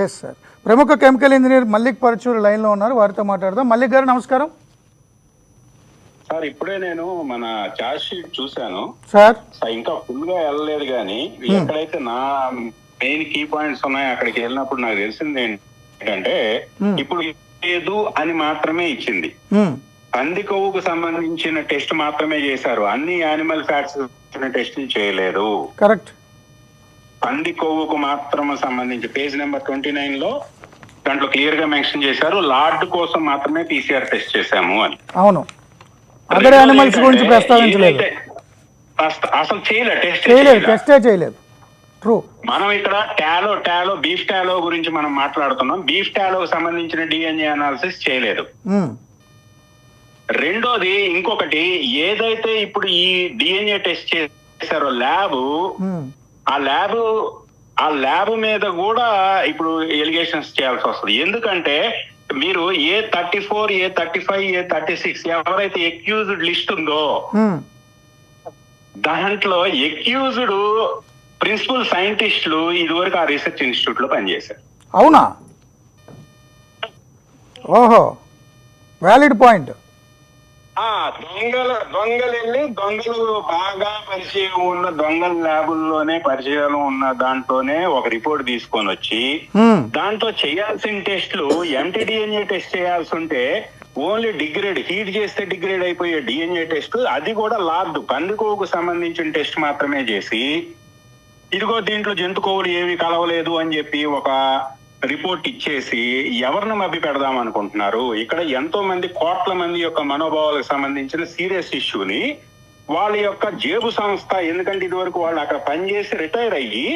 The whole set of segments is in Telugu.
Yes sir. ప్రముఖ కెమికల్ ఇంజనీర్ మల్లిక్ పరచూరు లైన్లో ఉన్నారు, వారితో మాట్లాడదాం. మల్లిక్ గారు నమస్కారం సార్. ఇప్పుడే నేను మన చార్జ్ షీట్ చూశాను సార్. ఇంకా ఫుల్ గా వెళ్ళలేదు కానీ ఎక్కడైతే నా మెయిన్ కీ పాయింట్స్ ఉన్నాయో అక్కడికి వెళ్ళినప్పుడు నాకు తెలిసింది ఏంటంటే ఇప్పుడు లేదు అని మాత్రమే ఇచ్చింది. పంది కొవ్వుకు సంబంధించిన టెస్ట్ మాత్రమే చేశారు, అన్ని యానిమల్ ఫ్యాట్స్ టెస్ట్ చేయలేదు. కరెక్ట్. పంది కొవ్వుకు మాత్రం సంబంధించి పేజ్ నెంబర్ 29 లో దాంట్లో క్లియర్ గా మెన్షన్ చేశారు, లార్డ్ కోసం మాత్రమే PCR టెస్ట్ చేశాము అని. అవును, అదర్ యానిమల్స్ గురించి ప్రస్తావించలేదు, అసలు చేయలేదు, టెస్టే చేయలేదు. ట్రూ. మనం ఇక్కడ టాలో బీఫ్ టాలో గురించి మనం మాట్లాడుతున్నాం. బీఫ్ టాలోకి సంబంధించిన DNA అనాలిసిస్ చేయలేదు. రెండోది ఇంకొకటి, ఏదైతే ఇప్పుడు ఈ DNA టెస్ట్ చేశారో ఆ ల్యాబ్ మీద కూడా ఇప్పుడు ఎలిగేషన్స్ చేయాల్సి వస్తుంది. ఎందుకంటే మీరు A34, A35, A36 ఎవరైతే ఎక్యూజ్డ్ లిస్ట్ ఉందో దాంట్లో ఎక్యూజ్డ్ ప్రిన్సిపల్ సైంటిస్టులు ఇదివరకు ఆ రీసెర్చ్ ఇన్స్టిట్యూట్ లో పనిచేశారు. అవునా? ఓహో, వ్యాలిడ్ పాయింట్. దొంగలు బాగా పరిచయం ఉన్న దొంగల ల్యాబుల్లోనే పరిచయం ఉన్న దాంట్లోనే ఒక రిపోర్ట్ తీసుకొని వచ్చి దాంట్లో చేయాల్సిన టెస్టులు MTDNA టెస్ట్ చేయాల్సి ఉంటే ఓన్లీ హీట్ చేస్తే డిగ్రేడ్ అయిపోయే DNA టెస్ట్, అది కూడా లార్డ్ పందికోవుకు సంబంధించిన టెస్ట్ మాత్రమే చేసి ఇదిగో దీంట్లో జంతు కొవ్వులు ఏవి కలవలేదు అని చెప్పి ఒక రిపోర్ట్ ఇచ్చేసి ఎవరిని మభ్య పెడదాం అనుకుంటున్నారు. ఇక్కడ ఎంతో మంది కోట్ల మంది యొక్క మనోభావాలకు సంబంధించిన సీరియస్ ఇష్యూని వాళ్ళ యొక్క జేబు సంస్థ, ఎందుకంటే ఇదివరకు వాళ్ళు అక్కడ పనిచేసి రిటైర్ అయ్యి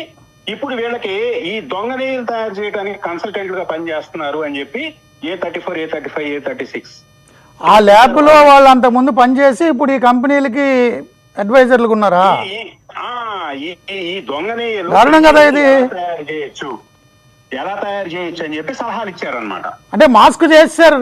ఇప్పుడు వీళ్ళకి ఈ దొంగ నెయ్యిలు తయారు చేయడానికి కన్సల్టెంట్ గా పనిచేస్తున్నారు అని చెప్పి A34, A35, A36 ఆ ల్యాబ్ లో వాళ్ళు అంత ముందు పనిచేసి ఇప్పుడు ఈ కంపెనీలకి అడ్వైజర్లు ఉన్నారా? ఈ దొంగ నెయ్యిలు ఎలా తయారు చేయొచ్చు అని చెప్పి సలహాలు ఇచ్చారనమాట. అంటే మాస్క్ చేశారు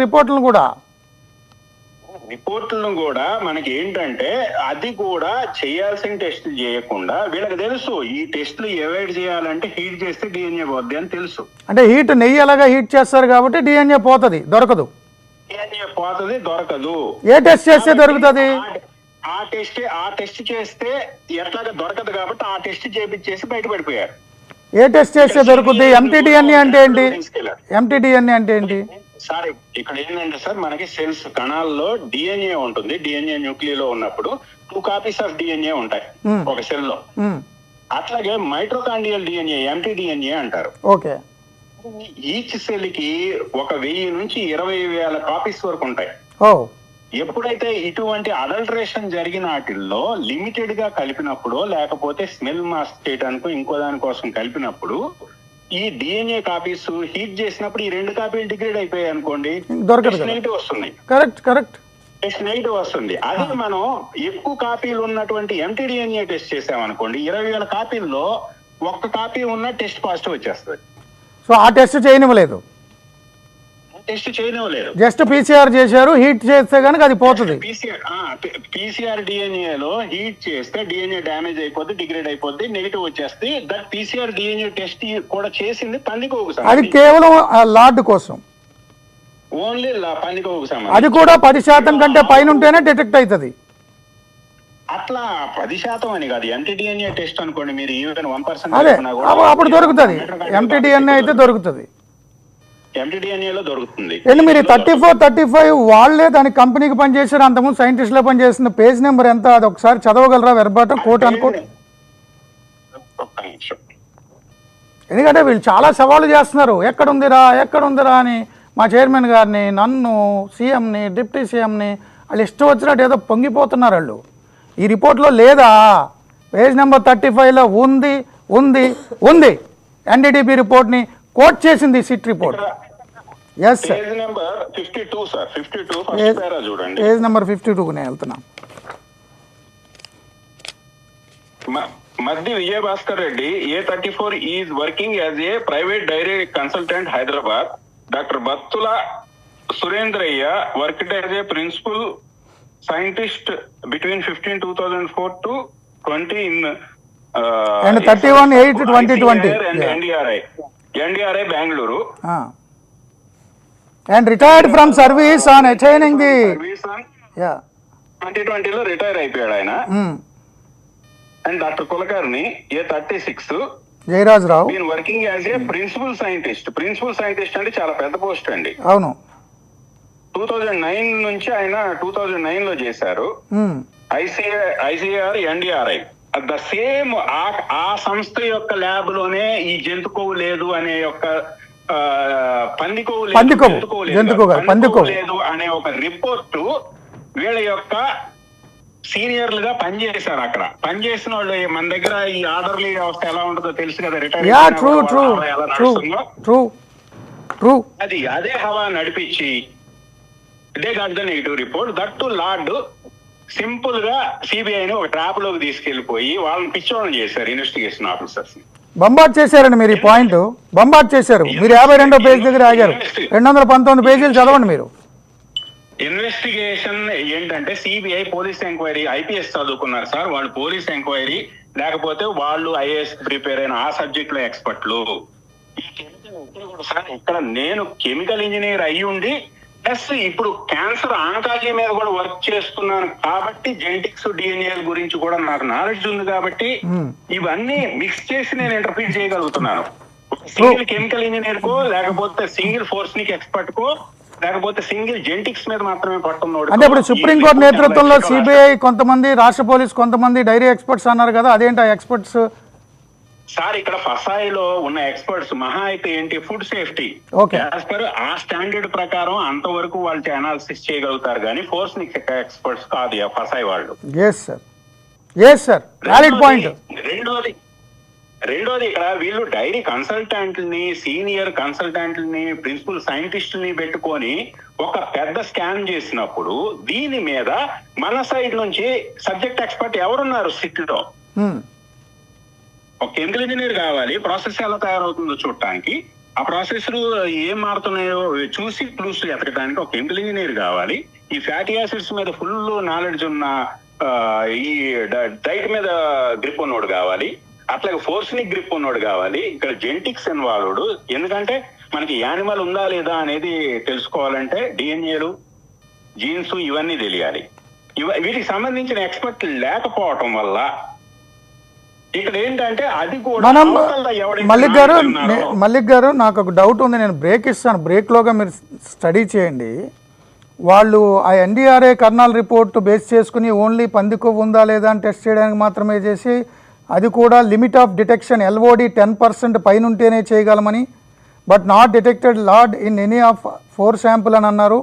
రిపోర్ట్లను కూడా మనకి ఏంటంటే అది కూడా చేయాల్సిన టెస్టులు చేయకుండా వీళ్ళకి తెలుసు ఈ టెస్టులు అవాయిడ్ చేయాలంటే హీట్ చేస్తే DNA పోద్ది అని తెలుసు. అంటే హీట్ నెయ్యి ఎలాగా హీట్ చేస్తారు కాబట్టి DNA పోతుంది, దొరకదు. DNA పోతుంది, దొరకదు. ఏ టెస్ట్ చేస్తే దొరుకుతుంది? ఆ టెస్ట్ చేస్తే ఎట్లాగా దొరకదు కాబట్టి ఆ టెస్ట్ చేపించేసి బయటపడిపోయారు. ఏ టెస్ట్ చేస్తే దొరుకుతుంది? MTDNA అంటే ఏంటి? MTDNA అంటే ఏంటి సార్? ఇక్కడ ఏంటంటే సార్, మనకి సెల్స్ కణాల్లో DNA ఉంటుంది. DNA న్యూక్లియో ఉన్నప్పుడు 2 కాపీస్ ఆఫ్ DNA ఉంటాయి ఒక సెల్ లో. అట్లాగే మైటోకాండ్రియల్ DNA, MTDNA అంటారు. ఓకే. ఈచ్ సెల్ కి 1000 నుంచి 20,000 కాపీస్ వరకు ఉంటాయి. ఎప్పుడైతే ఇటువంటి అడల్టరేషన్ జరిగిన వాటిల్లో లిమిటెడ్ గా కలిపినప్పుడు, లేకపోతే స్మెల్ మాస్క్ చేయడానికి ఇంకో దానికోసం కలిపినప్పుడు ఈ DNA కాపీస్ హీట్ చేసినప్పుడు ఈ 2 కాపీలు డిగ్రేడ్ అయిపోయాయి అనుకోండి, నెగిటివ్ వస్తుంది. టెస్ట్ నెగిటివ్ వస్తుంది. అదే మనం ఎక్కువ కాపీలు ఉన్నటువంటి MTDNA టెస్ట్ చేసామనుకోండి, 20,000 కాపీల్లో 1 కాపీ ఉన్న టెస్ట్ పాజిటివ్ వచ్చేస్తుంది. సో ఆ టెస్ట్ చేయనివ్వలేదు, జస్ట్ PCR చేశారు. హీట్ చేస్తే కనుక అది పోతుంది. PCR DNA లో హీట్ చేస్తే DNA డ్యామేజ్ అయిపోద్ది, డిగ్రేడ్ అయిపోద్ది, నెగిటివ్ వచ్చేస్తే దట్ PCR DNA టెస్ట్ కూడా చేసింది పందికోవుకు సంబంధించి. అది కేవలం లార్డ్ కోసం, ఓన్లీ పందికోవుకు సంబంధించి. అది కూడా 10% కంటే పైన ఉంటేనే డిటెక్ట్ అవుతుంది. అట్లా 10% అని కాదు, MTDNA టెస్ట్ అనుకోండి మీరు, ఈవెన్ 1% అదే అప్పుడు దొరుకుతుంది. MTDNA అయితే దొరుకుతుంది, MTDNA లో దొరుకుతుంది. మీరు 34, 35 వాళ్ళే దానికి కంపెనీకి పనిచేసారు, అంతకుముందు సైంటిస్టులే పనిచేసిన పేజ్ నెంబర్ ఎంత అది ఒకసారి చదవగలరా? Verbatim coat అనుకోట్. ఎందుకంటే వీళ్ళు చాలా సవాళ్ళు చేస్తున్నారు, ఎక్కడుందిరా అని మా చైర్మన్ గారిని, నన్ను, సీఎంని, డిప్యూటీ సీఎంని, వాళ్ళు ఇష్టం వచ్చినట్టు ఏదో పొంగిపోతున్నారు వాళ్ళు. ఈ రిపోర్ట్లో లేదా? పేజ్ నెంబర్ 35లో ఉంది. NDDB రిపోర్ట్ని కోట్ చేసింది SIT report. Yes sir. Page number 52 sir, 52 first para చూడండి. పేజ్ నెంబర్ 52కు నేను వెళ్తున్నా. మధ్య Vijayabhaskar Reddy A34 is working as a private dairy consultant Hyderabad. Doctor Battula Surendraiah worked as a principal scientist between 2004 to 20 in and 31/8/2020 and NDRI. NDRI Bengaluru. And retired from service on attaining the 2020లో రిటైర్ అయిపోయాడు ఆయన. And doctor Kulkarni A36 Jayarajarao working as a principal scientist. Principal scientist అంటే చాలా పెద్ద పోస్ట్ అండి. అవును. 2009 నుంచి ఆయన 2009 లో చేశారు. ఐసిఆర్ ఎన్డీఆర్ఐ ద సేమ్ ఆ సంస్థ యొక్క ల్యాబ్ లోనే ఈ జంతుకోవు లేదు అనే యొక్క పందికోవు లేదు అనే ఒక రిపోర్ట్ వీళ్ళ యొక్క సీనియర్లుగా పనిచేశారు. అక్కడ పనిచేసిన వాళ్ళు మన దగ్గర ఈ ఆర్డర్లీ వ్యవస్థ ఎలా ఉంటుందో తెలుసు కదా, రిటైర్ అది అదే హవా నడిపించి they got the negative report. That to lord simple గా సిబిఐని ఒక ట్రాప్ లోకి తీసుకెళ్లిపోయి వాళ్ళని పిచ్చోళ్ళని చేశారు ఇన్వెస్టిగేషన్ ఆఫీసర్స్. బంబాట్ చేశారండి మీరు. ఈ పాయింట్ బంబాట్ చేశారు మీరు. 52వ పేజ్ దగ్గర ఆగారు. 219 పేజీలు చదవండి మీరు. ఇన్వెస్టిగేషన్ ఏంటంటే సిబిఐ పోలీస్ ఎంక్వైరీ, ఐపీఎస్ చదువుకున్నారు సార్ వాళ్ళు, పోలీస్ ఎంక్వైరీ లేకపోతే వాళ్ళు ఐఏఎస్ ప్రిపేర్ అయిన ఆ సబ్జెక్ట్ లో ఎక్స్పర్ట్లు. ఈ కెమికల్ కూడా సార్ ఇక్కడ నేను కెమికల్ ఇంజనీర్ అయ్యి ఉండి ప్లస్ ఇప్పుడు క్యాన్సర్ ఆంకాలజీ మీద కూడా వర్క్ చేస్తున్నాను కాబట్టి జెనెటిక్స్ డిఎన్ఏ గురించి కూడా నాకు నాలెడ్జ్ ఉంది కాబట్టి ఇవన్నీ మిక్స్ చేసి నేను ఇంటర్ప్రీట్ చేయగలుగుతున్నాను. సింగిల్ కెమికల్ ఇంజనీర్ కో లేకపోతే సింగిల్ ఫోర్స్నిక్ ఎక్స్పర్ట్ కో లేకపోతే సింగిల్ జెనెటిక్స్ మీద మాత్రమే పట్టున్నాడు. అంటే ఇప్పుడు సుప్రీంకోర్టు నేతృత్వంలో సిబిఐ కొంతమంది, రాష్ట్ర పోలీస్ కొంతమంది డైరీ ఎక్స్పర్ట్స్ అన్నారు కదా, అదేంటి ఆ ఎక్స్పర్ట్స్? సార్ ఇక్కడ ఫసాయిలో ఉన్న ఎక్స్పర్ట్స్ మహా అయితే ఏంటి ఫుడ్ సేఫ్టీ యాజ్ పర్ ఆ స్టాండర్డ్ ప్రకారం అంతవరకు వాళ్ళు అనాలిసిస్ చేయగలుగుతారు కానీ ఫోర్స్నిక్ ఎక్స్పర్ట్స్ కాదు ఫసాయి వాళ్ళు. రెండోది ఇక్కడ వీళ్ళు డైరీ కన్సల్టెంట్ని, సీనియర్ కన్సల్టెంట్ని, ప్రిన్సిపల్ సైంటిస్టుని పెట్టుకొని ఒక పెద్ద స్కామ్ చేసినప్పుడు దీని మీద మన సైడ్ నుంచి సబ్జెక్ట్ ఎక్స్పర్ట్ ఎవరున్నారు సిట్లో? ఒక కెమికల్ ఇంజనీర్ కావాలి, ప్రాసెస్ ఎలా తయారవుతుందో చూడటానికి, ఆ ప్రాసెస్ ఏం మారుతున్నాయో చూసి క్లూస్ ఎతకడానికి ఒక కెమికల్ ఇంజనీర్ కావాలి. ఈ ఫ్యాటీ యాసిడ్స్ మీద ఫుల్ నాలెడ్జ్ ఉన్న ఈ డైట్ మీద గ్రిప్ ఉన్నోడు కావాలి, అట్లాగే ఫోర్స్నిక్ గ్రిప్ ఉన్నోడు కావాలి. ఇక్కడ జెనెటిక్స్ ఇన్వాల్వ్డ్, ఎందుకంటే మనకి యానిమల్ ఉందా లేదా అనేది తెలుసుకోవాలంటే డిఎన్ఏలు, జీన్స్ ఇవన్నీ తెలియాలి. వీటికి సంబంధించిన ఎక్స్పర్ట్ లేకపోవటం వల్ల ఇక్కడ ఏంటంటే అది కూడా మల్లిక్ గారు నాకు ఒక డౌట్ ఉంది, నేను బ్రేక్ ఇస్తాను, బ్రేక్లోగా మీరు స్టడీ చేయండి. వాళ్ళు ఆ ఎన్డీఆర్ఐ కర్నల్ రిపోర్ట్ బేస్ చేసుకుని ఓన్లీ పందికొవ్వు ఉందా లేదా అని టెస్ట్ చేయడానికి మాత్రమే చేసి, అది కూడా లిమిట్ ఆఫ్ డిటెక్షన్ LOD 10% పైన ఉంటేనే చేయగలమని, but not detected lord in any of 4 sample అని అన్నారు.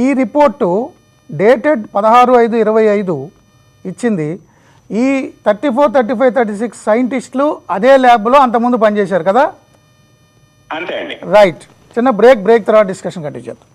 ఈ రిపోర్టు డేటెడ్ 16/5/25 ఇచ్చింది. ఈ 34, 35, 36 సైంటిస్టులు అదే ల్యాబ్లో అంతకుముందు పనిచేశారు కదా? అంతే అండి. రైట్. చిన్న బ్రేక్ తర్వాత డిస్కషన్ కంటిన్యూ చేద్దాం.